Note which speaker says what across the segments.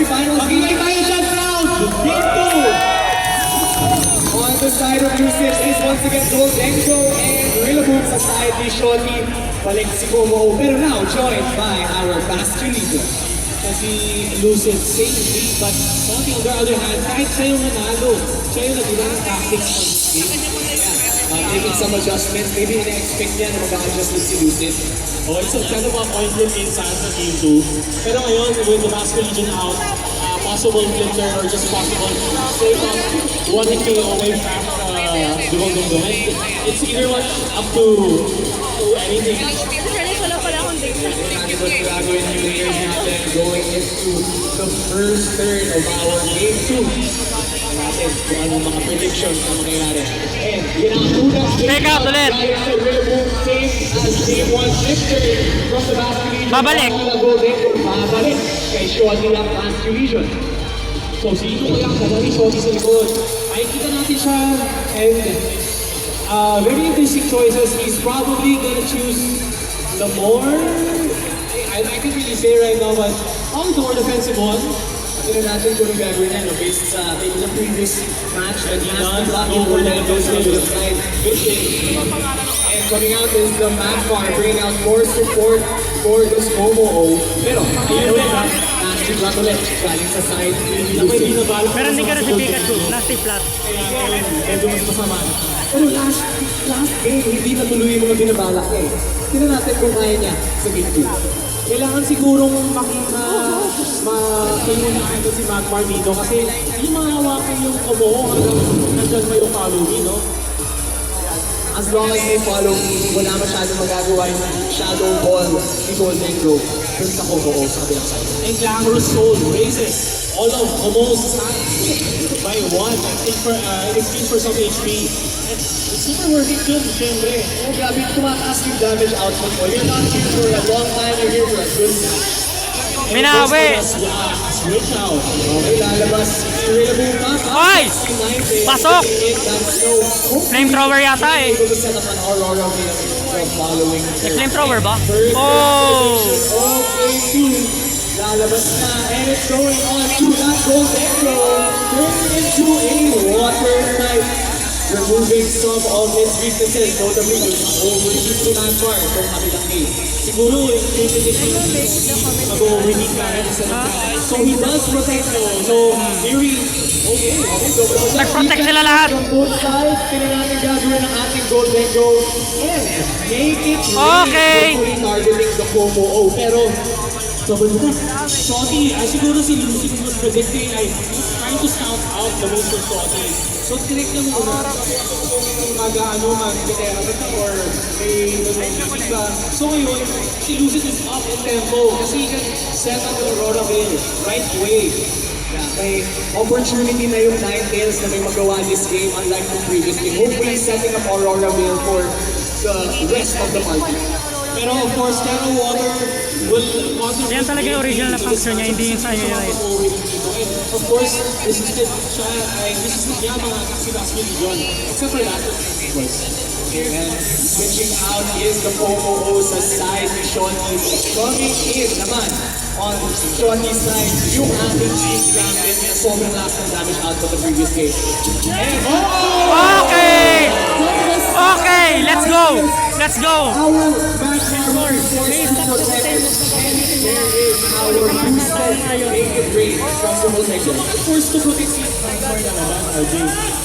Speaker 1: semifinals.
Speaker 2: Magiging tayo shot round! Game 2!
Speaker 1: On the side of Lucid is once again Goldenko and Rillaboom sa side ni Shorty. Balik si Momo, pero now joined by our fast leader.
Speaker 2: Kasi Lucid, same lead, but Shotty on the other hand, kahit siya yung nanalo, siya yung nagbilang ng tactics on this game.
Speaker 1: Making some adjustments, maybe ina-expect niya na mag-adjust din si Lucid.
Speaker 2: Oh, it's a kind of a point flip inside sa game 2. Pero ngayon, with the Vasco Legion out, possible flip turn or just possible straight up 1 KO away from Dugong-Dugong. It's either one up to anything.
Speaker 3: Wala pala akong date.
Speaker 1: What gagawin yung players natin going into the first third of our game 2. Natin kung anong mga predictions na mangyayari. And yun ang unang game.
Speaker 4: Take out ulit.
Speaker 1: Same as game 1 victory from the Vasco Legion.
Speaker 4: Babalik.
Speaker 1: Babalik kay Shorty ang Vasco Legion.
Speaker 2: So, sino kaya ang dadali Shotty sa likod? Ay, kita natin siya. And very interesting choices. He's probably gonna choose the more, I can't really say right now, but probably the more defensive one.
Speaker 1: Tignan natin kung anong gagawin niya, no? Based sa maybe the previous match that he done, blocking for the side. And coming out is the Magmar, bringing out more support for this Momo. Pero, ayun na, nasty flat ulit, galing sa side.
Speaker 4: Pero hindi ka na si Pikachu, nasty flat.
Speaker 2: Medyo mas masama.
Speaker 1: Pero last game, hindi natuloy yung mga binabalak niya eh. Tignan natin kung kaya niya sa game 2.
Speaker 2: Kailangan sigurong makayunahan ko si Magmar dito kasi hindi mahawakan yung Komo hanggang nandyan may follow me, no?
Speaker 1: As long as they follow me, wala masyadong magagawa yung shadow ball ni Goldenko dun sa Komo sa kabilang side.
Speaker 2: And Glamorous Soul raises all of Komo's sides by 1 in exchange for some HP. And it's super worth it yun, syempre.
Speaker 1: Oh, grabe, tumataas yung damage output mo. You're not here for a long time, you're here for a good time.
Speaker 4: Minawi!
Speaker 2: Switch out.
Speaker 1: Okay, lalabas. Rillaboom na.
Speaker 4: Oy! Pasok! Flamethrower yata eh.
Speaker 1: Able to set up an Aurora wheel for following.
Speaker 4: Flamethrower ba? Oh!
Speaker 1: Okay, two. Lalabas na, and it's going on to that Goldenko. Turning into a water knight. Removing some of its weaknesses, notably with overheat to Magmar from kabilang game.
Speaker 2: Siguro, mag-overheat ka rin sa so he does protect them. So, Miri, okay.
Speaker 1: So,
Speaker 4: Nag-protect sila lahat.
Speaker 1: From both sides, tingnan natin gagawin ng ating Goldenko. And make it
Speaker 4: Okay.
Speaker 1: really targeting the Komo. Pero,
Speaker 2: sobrang na. Shotty, siguro si Lucy was predicting, he's trying to scout out the most of Shotty. So, direct na muna. Mag-betera ba or may nag-music ba? So, ngayon, si Lucy is up in tempo kasi he can set up the Aurora Veil right away.
Speaker 1: may opportunity na yung Ninetales na may magawa this game unlike the previous game. Hopefully setting up Aurora Veil for the rest of the party.
Speaker 2: Pero of course, Terra Water will contribute.
Speaker 4: Yan talaga yung original na function niya, hindi yung sa iyo.
Speaker 2: Of course, resisted siya, resisted niya mga kasi Legion. Except for that, of course.
Speaker 1: And switching out is the Pomo sa side ni Shonty. Coming in naman on Shonty's side, yung ating Cheese Gambit na sobrang last ng damage out of the previous game. And
Speaker 4: Okay! Okay, let's go! Let's go!
Speaker 1: our backboard forced to protect, and there is our boosted naked raid from the protection.
Speaker 2: Forced to protect si Magmar na naman, RJ.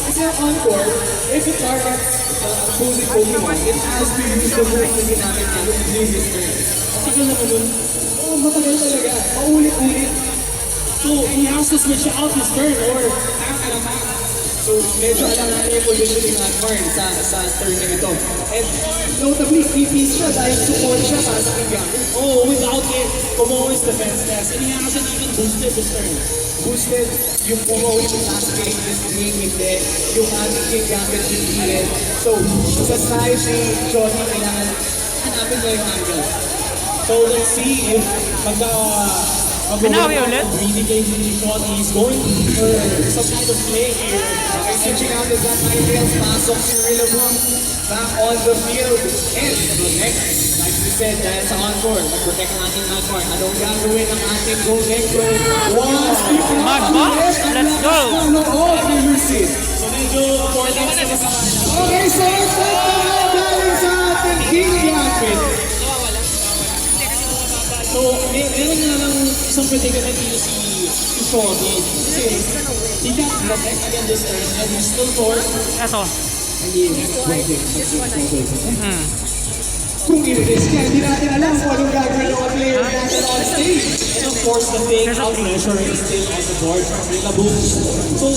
Speaker 1: Kasi on board, if it targets opposing Pokemon, it has to use the move na ginamit niya yung previous turn.
Speaker 2: Matagal naman nun.
Speaker 1: Oh, matagal talaga. Paulit-ulit.
Speaker 2: So, he has to switch out his turn or attack and attack.
Speaker 1: So, medyo alam natin yung positioning ng Magmar sa turn na ito. And notably, DPS siya dahil support siya para sa aking gamit.
Speaker 2: Oh, without it, Komo is defenseless and he hasn't even boosted his turn.
Speaker 1: Boosted yung Pomo yung last game, this game hindi. Yung ating gamit yung healed. So, sa side ni Johnny, kailangan hanapin niya yung angle.
Speaker 2: So, let's see if
Speaker 4: Pinawi ulit?
Speaker 2: Breathing game ni Shotty is going for some kind of play here.
Speaker 1: Okay, switching out is that Ninetales. Pasok si Rillaboom back on the field. And the next, like we said, dahil sa encore, mag-protect ang ating Magmar. Anong gagawin ng ating Golden Goal? Wow!
Speaker 4: Magmar, let's go!
Speaker 1: Loob ni Lucid.
Speaker 2: So medyo 4 laps na kasama.
Speaker 1: Okay, so ito naman galing sa ating King Gambit.
Speaker 2: So, meron nga lang isang predicament dito si Shorty. Kasi, he can't protect against this turn and he's still fourth.
Speaker 4: Eto.
Speaker 1: Kung i-risk yan, hindi natin alam kung anong gagawin ng mga player natin on stage.
Speaker 2: And of course, the fake out measure is still on the board from Rillaboom. So,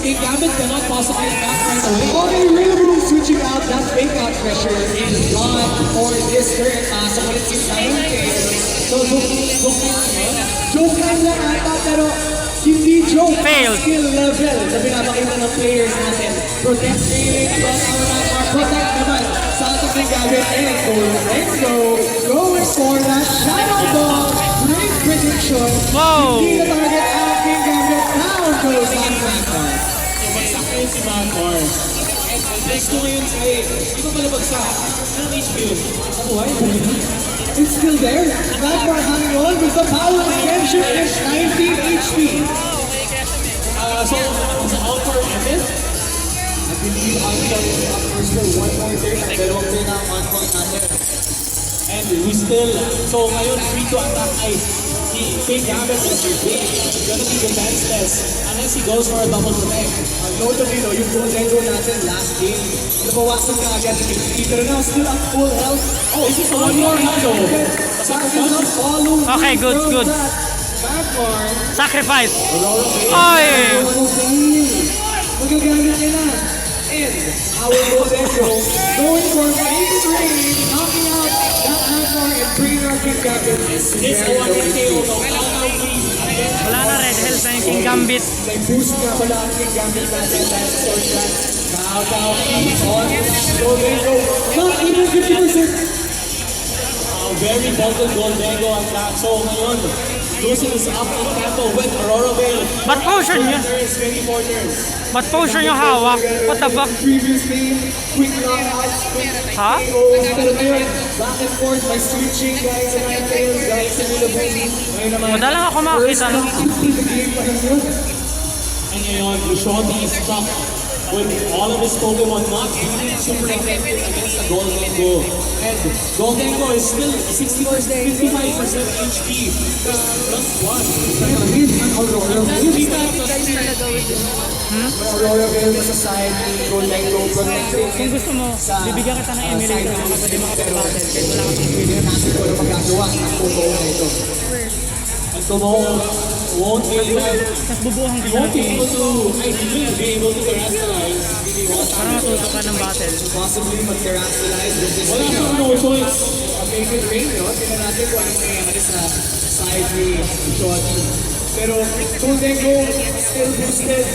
Speaker 2: King Gambit cannot possibly back right away.
Speaker 1: Okay, Rillaboom switching out. That fake out pressure is gone for this turn. So, when it's 9K, so joke lang ata, pero hindi joke.
Speaker 4: Failed.
Speaker 1: Skill level na pinapakita ng players natin. Protect feeling about our Magmar. Protect naman sa ating King Gambit. And Goldengo going for that shadow ball. Great prediction.
Speaker 4: Wow.
Speaker 1: Hindi na target ang King Gambit. Down goes on Magmar.
Speaker 2: Bagsak na yun si Magmar. And next to ngayon ay, hindi ko pala bagsak. Anong HP yun? Nabuhay?
Speaker 1: It's still there. Magmar hanging on with the power of friendship and 19 HP.
Speaker 2: So, is it out for Evan?
Speaker 1: I believe Angel is up first for one more turn. Pero okay na ang on-point natin.
Speaker 2: And we still, so ngayon, free to attack ay si King Gambit is gonna be defenseless unless he goes for a double protect.
Speaker 1: Notably, no, yung Goldengo natin last game, nabawasan ka agad ng HP. Pero now still at full health.
Speaker 2: Oh, this is one more Hado.
Speaker 1: That is not follow.
Speaker 4: Okay, good, good.
Speaker 1: Magmar.
Speaker 4: Sacrifice. Oy!
Speaker 1: Magagamit niya na. And our Goldengo going for phase 3, knocking out that Magmar and bringing our King Gambit.
Speaker 2: This one is KO.
Speaker 4: Wala na red health na yung King Gambit.
Speaker 1: May boost nga pala ang King Gambit natin dahil sa sword shot. Now, on Goldengo. Not even 50%.
Speaker 2: Very bolted Goldengo at that. So ngayon, Lucid is up in tempo with Aurora Veil.
Speaker 4: Ba't potion niya?
Speaker 2: There is 24 turns.
Speaker 4: Ba't potion yung hawak? What the fuck?
Speaker 1: Previous game, quick knockouts, quick
Speaker 4: Ha?
Speaker 1: KOs. Pero ngayon, back and forth by switching guys sa Ninetales, guys sa Rillaboom. Ngayon naman,
Speaker 4: Madalang ako makakita, no?
Speaker 1: complete the game pa rin yun.
Speaker 2: And ngayon, Shorty is stuck with all of his Pokemon not being super effective against the Goldengo. And Goldengo is still 55% HP. Plus 1.
Speaker 1: Kaya rin ang Aurora Veil.
Speaker 3: Hmm?
Speaker 1: May Aurora Veil sa side ni Goldengo protecting
Speaker 4: Kung gusto mo, bibigyan kita ng emulator na pwede makapag-battle kahit wala ka pang video.
Speaker 1: natin kung ano magagawa ng Pogo na ito.
Speaker 2: And Tomo won't be able
Speaker 4: Tapos bubuuhan kita ng
Speaker 2: to, I will be able to terrestrialize.
Speaker 4: para matuto ka ng battle.
Speaker 1: Possibly mag-terrestrialize with this
Speaker 2: Wala
Speaker 1: thing.
Speaker 2: siyang no choice.
Speaker 1: Make it rain, no? Tingnan natin kung ano nangyayari sa side ni Shorty. Pero Goldengo still boosted.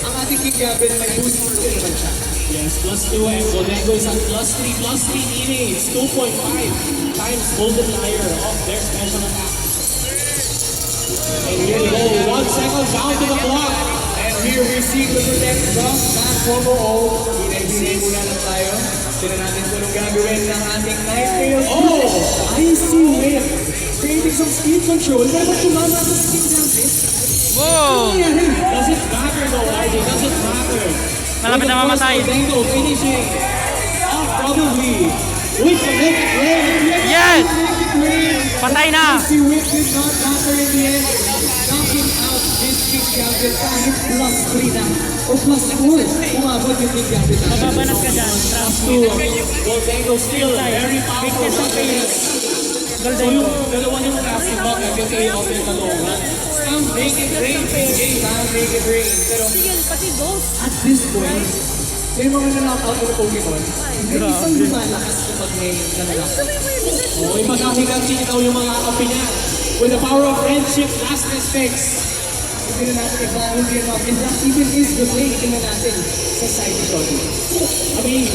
Speaker 1: Ang ating King Gambit may boost still naman siya.
Speaker 2: Yes, plus 2 and Goldengo is at plus 3 meaning it's 2.5 times multiplier of their special attack. And here we go, 1 second down to the clock.
Speaker 1: And here we see the protect from that Pogo O. Hinay-hinay muna lang tayo. Tingnan natin kung anong gagawin ng ating Ninetales.
Speaker 2: Oh!
Speaker 1: Icy Whip. Creating some speed control. Pero ba't tumama sa King Gambit?
Speaker 4: Wow!
Speaker 2: Does it matter though, RJ? Does it matter?
Speaker 4: Malapit na mamatay.
Speaker 2: Goldengo finishing off probably with the next rain.
Speaker 4: Yes! Patay na!
Speaker 1: Icy Whip did not matter in the end. Knocking out this King Gambit kahit plus 3 na. O plus 4. Umabot yung King Gambit natin.
Speaker 4: Mababanat ka dyan. Trust me.
Speaker 2: Goldengo still very powerful. So yung dalawa yung classic bot na PKO din na longan. Stamp make it rain.
Speaker 1: Stamp make it rain. Pero
Speaker 3: Tigil, pati ghost.
Speaker 1: at this point, yung mga na-knockout ng Pokemon, may isang lumalakas kapag may nanalock.
Speaker 2: Oh, ipagkakiganti daw yung mga kapi niya. With the power of friendship, lastness fix.
Speaker 1: Hindi na natin i-follow the enough. And that even is the play. Tingnan natin sa side ni Shorty.
Speaker 2: I mean,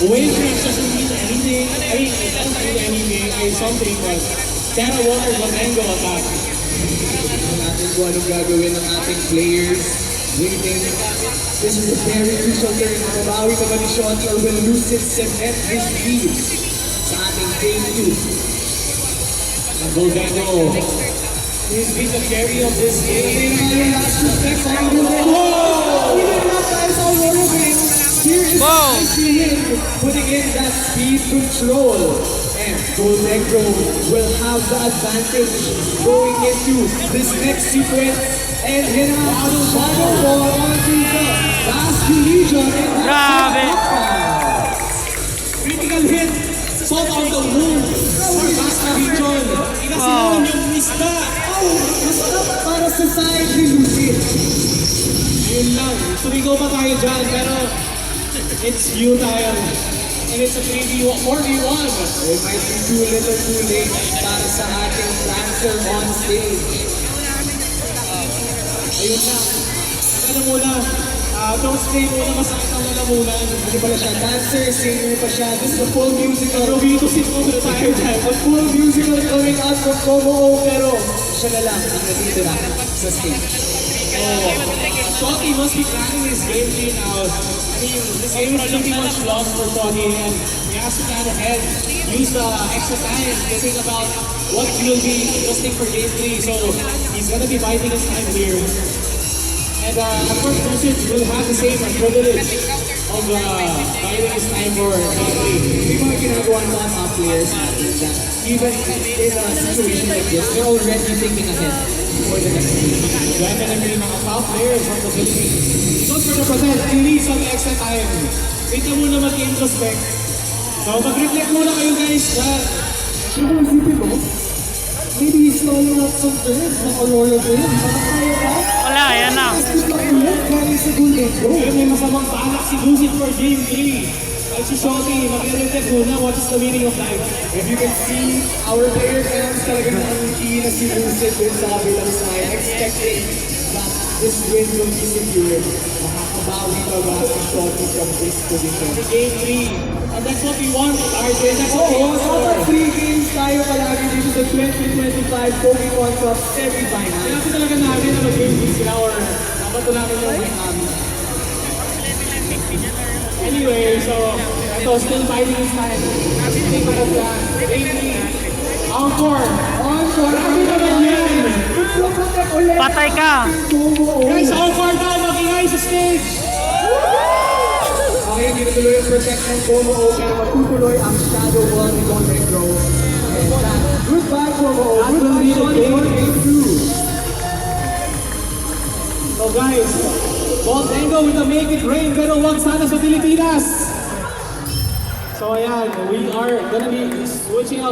Speaker 2: wave range doesn't mean anything. I mean, it doesn't mean anything. It's something but Terra Water Goldengo attack.
Speaker 1: Tingnan natin kung anong gagawin ng ating players. Waiting. This is a very crucial turn. Mababawi pa ba ni Shorty or will Lucid cement his lead sa ating game 2.
Speaker 2: And Goldengo is being the carry of this game.
Speaker 1: Here is putting in that speed control. And Goldengo will have the advantage going into this next sequence. And hit out the shadow ball onto the Basque Legion.
Speaker 4: Grabe!
Speaker 2: Critical hit. Salt on the moon for Basque Region. Inasilawan yung misda.
Speaker 1: Para sa side ni Lucy.
Speaker 2: Yun lang. Sumigaw pa tayo dyan, pero it's you tayo. And it's a 4v1.
Speaker 1: It might be too little too late para sa ating dancer on stage.
Speaker 2: Ayun na. Ano muna, don't stay muna, masakit ang lalamunan.
Speaker 1: Ano pala siya? Dancer, singer pa siya. This is a full musical.
Speaker 2: Pero bitusin mo na tayo dyan.
Speaker 1: A full musical coming out from Como, pero siya na lang ang natitira sa stage.
Speaker 2: Shotty must be planning his game day now. I mean, this game is pretty much lost for Shotty, and he has to plan ahead. Use the extra time to think about what he will be adjusting for game 3. So he's gonna be biding his time here. And of course, Lucid will have the same privilege of biding his time for game 3.
Speaker 1: May mga ginagawa ng mga top players natin that even in a situation like this, they're already thinking ahead for the next game.
Speaker 2: Definitely mga top players from the Philippines. Don't forget to protect, you need some extra time. Wait na muna mag-introspect. So mag-reflect muna kayo guys na
Speaker 1: Siguro isipin mo, maybe he's calling out some friends na Aurora Bay. Makakaya ka?
Speaker 4: Wala, yan na.
Speaker 1: Tapos lang ulit, galing sa Goldengo.
Speaker 2: pero may masamang balak si Lucid for game 3. Ay si Shotty, mag-reflect muna what is the meaning of life.
Speaker 1: If you can see, our player fans talaga nakangiti na si Lucid dun sa kabilang side, expecting that this win will be secured. Makakabawi pa ba si Shotty from this position?
Speaker 2: Game 3. And that's what we want, RJ. That's what we
Speaker 1: Oo,
Speaker 2: want for.
Speaker 1: dapat 3 games tayo palagi dito sa 2025 Pokemon Cup semi-final.
Speaker 2: Kailangan talaga namin na mag-game 3 sila or dapat ko namin yung Miami. Anyway, so ito, still biding his time. Think of that. Game 3. Encore.
Speaker 1: Encore!
Speaker 2: Grabe naman yan.
Speaker 1: Protect ulit!
Speaker 4: Patay ka!
Speaker 2: Guys, encore na. Mag-ingay sa stage.
Speaker 1: Okay, hindi na tuloy ang protect ng Como pero matutuloy ang Shadow Ball ni Golden Grove. And goodbye Como
Speaker 2: That will be the game.
Speaker 1: Game 2.
Speaker 2: So guys, Goldengo with the Make It Rain pero wag sana sa Pilipinas. So ayan, we are gonna be switching out